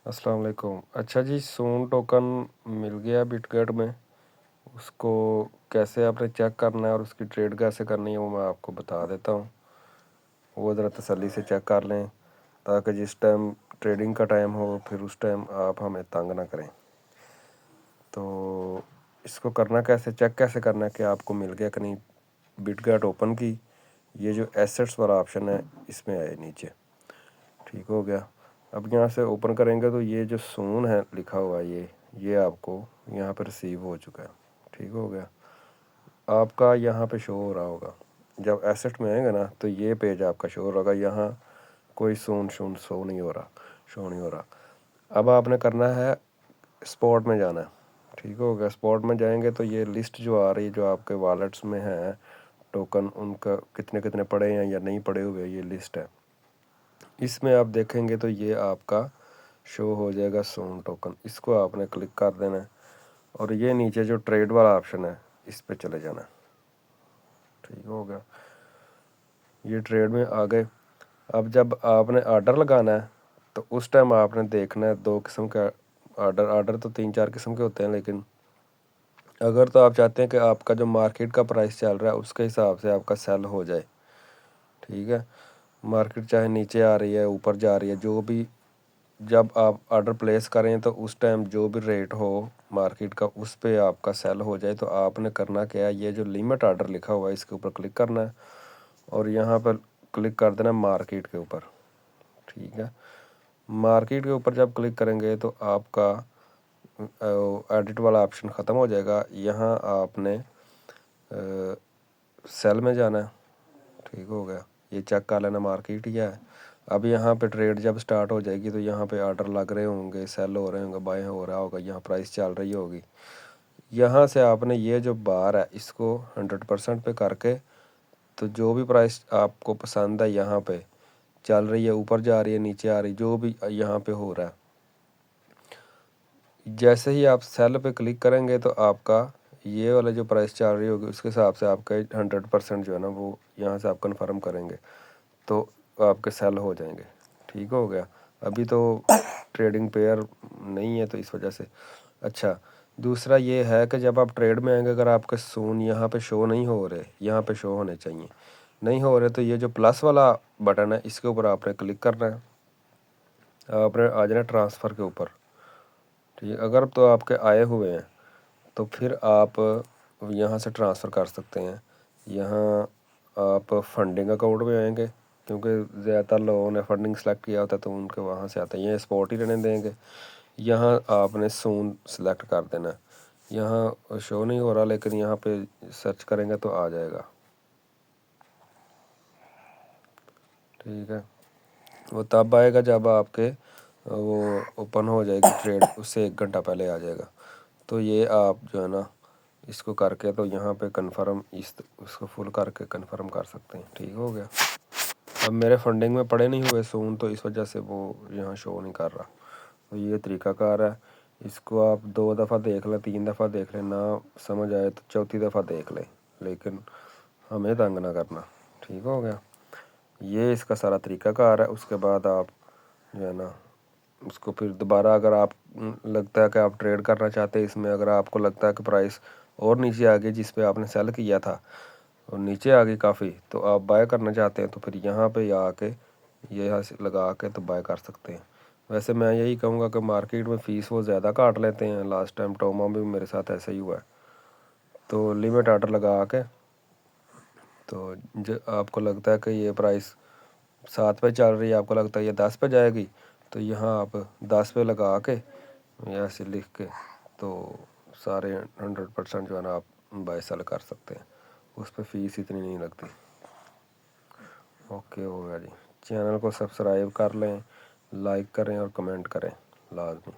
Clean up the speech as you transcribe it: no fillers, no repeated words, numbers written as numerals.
अस्सलाम वालेकुम। अच्छा जी, सून टोकन मिल गया बिटगेट में। उसको कैसे आपने चेक करना है और उसकी ट्रेड कैसे करनी है वो मैं आपको बता देता हूँ। वो ज़रा तसल्ली से चेक कर लें ताकि जिस टाइम ट्रेडिंग का टाइम हो फिर उस टाइम आप हमें तंग ना करें। तो इसको करना कैसे, चेक कैसे करना है कि आपको मिल गया कि नहीं। बिटगेट ओपन की, ये जो एसेट्स वाला ऑप्शन है इसमें आए नीचे, ठीक हो गया। अब यहाँ से ओपन करेंगे तो ये जो सून है लिखा हुआ है ये आपको यहाँ पर रिसीव हो चुका है, ठीक हो गया। आपका यहाँ पे शो हो रहा होगा जब एसेट में आएगा ना, तो ये पेज आपका शो हो रहा होगा। यहाँ कोई शो नहीं हो रहा। अब आपने करना है स्पॉट में जाना है, ठीक हो गया। स्पॉट में जाएंगे तो ये लिस्ट जो आ रही है, जो आपके वॉलेट्स में है टोकन, उनका कितने कितने पड़े हैं या नहीं पड़े हुए, ये लिस्ट है। इसमें आप देखेंगे तो ये आपका शो हो जाएगा सून टोकन। इसको आपने क्लिक कर देना है और ये नीचे जो ट्रेड वाला ऑप्शन है इस पे चले जाना है, ठीक हो गया। ये ट्रेड में आ गए। अब जब आपने ऑर्डर लगाना है तो उस टाइम आपने देखना है दो किस्म का ऑर्डर तो 3-4 किस्म के होते हैं, लेकिन अगर तो आप चाहते हैं कि आपका जो मार्केट का प्राइस चल रहा है उसके हिसाब से आपका सेल हो जाए, ठीक है। मार्केट चाहे नीचे आ रही है ऊपर जा रही है, जो भी, जब आप ऑर्डर प्लेस करें तो उस टाइम जो भी रेट हो मार्केट का उस पे आपका सेल हो जाए। तो आपने करना क्या है, ये जो लिमिट ऑर्डर लिखा हुआ है इसके ऊपर क्लिक करना है और यहाँ पर क्लिक कर देना मार्केट के ऊपर, ठीक है। मार्केट के ऊपर जब क्लिक करेंगे तो आपका एडिट वाला ऑप्शन ख़त्म हो जाएगा। यहाँ आपने सेल में जाना है, ठीक हो गया। ये चेक कर लेना मार्केट ही है। अब यहाँ पे ट्रेड जब स्टार्ट हो जाएगी तो यहाँ पे ऑर्डर लग रहे होंगे, सेल हो रहे होंगे, बाय हो रहा होगा, यहाँ प्राइस चल रही होगी। यहाँ से आपने ये जो बार है इसको 100% पे करके, तो जो भी प्राइस आपको पसंद है यहाँ पे चल रही है, ऊपर जा रही है नीचे आ रही, जो भी यहाँ पे हो रहा है, जैसे ही आप सेल पे क्लिक करेंगे तो आपका ये वाला जो प्राइस चल रही होगी उसके हिसाब से आपका 100% जो है ना वो यहाँ से आप कंफर्म करेंगे तो आपके सेल हो जाएंगे, ठीक हो गया। अभी तो ट्रेडिंग पेयर नहीं है तो इस वजह से। अच्छा, दूसरा ये है कि जब आप ट्रेड में आएंगे अगर आपके सून यहाँ पे शो नहीं हो रहे, यहाँ पे शो होने चाहिए, नहीं हो रहे, तो ये जो प्लस वाला बटन है इसके ऊपर आपने क्लिक करना है। आपने आ जाना ट्रांसफ़र के ऊपर, ठीक। अगर तो आपके आए हुए हैं तो फिर आप यहाँ से ट्रांसफ़र कर सकते हैं। यहाँ आप फंडिंग अकाउंट में आएंगे क्योंकि ज़्यादातर लोगों ने फंडिंग सेलेक्ट किया होता है तो उनके वहाँ से आते हैं। ये स्पॉट ही रहने देंगे। यहाँ आपने सून सेलेक्ट कर देना है। यहाँ शो नहीं हो रहा लेकिन यहाँ पे सर्च करेंगे तो आ जाएगा, ठीक है। वो तब आएगा जब आपके वो ओपन हो जाएगी ट्रेड, उससे 1 घंटा पहले आ जाएगा। तो ये आप जो है ना इसको करके तो यहाँ पे कंफर्म उसको फुल करके कंफर्म कर सकते हैं, ठीक हो गया। अब मेरे फंडिंग में पड़े नहीं हुए सून तो इस वजह से वो यहाँ शो नहीं कर रहा। तो ये तरीक़ाकार है। इसको आप 2 दफ़ा देख लें, 3 दफ़ा देख लें, ना समझ आए तो चौथी दफ़ा देख लें, लेकिन हमें तंग ना करना, ठीक हो गया। ये इसका सारा तरीक़ाकार है। उसके बाद आप जो है ना उसको फिर दोबारा, अगर आप लगता है कि आप ट्रेड करना चाहते हैं इसमें, अगर आपको लगता है कि प्राइस और नीचे आ गई जिस पे आपने सेल किया था और नीचे आ गई काफ़ी, तो आप बाय करना चाहते हैं तो फिर यहाँ पे आके ये यहाँ से लगा के तो बाय कर सकते हैं। वैसे मैं यही कहूँगा कि मार्केट में फ़ीस वो ज़्यादा काट लेते हैं। लास्ट टाइम टोमा भी मेरे साथ ऐसा ही हुआ है। तो लिमिट ऑर्डर लगा के, तो जो आपको लगता है कि ये प्राइस 7 पे चल रही है, आपको लगता है ये 10 पे जाएगी, तो यहाँ आप 10 पे लगा के ऐसे लिख के तो सारे 100% जो है ना आप बाय सेल कर सकते हैं। उस पर फ़ीस इतनी नहीं लगती। ओके हो गया जी। चैनल को सब्सक्राइब कर लें, लाइक करें और कमेंट करें लाजमी।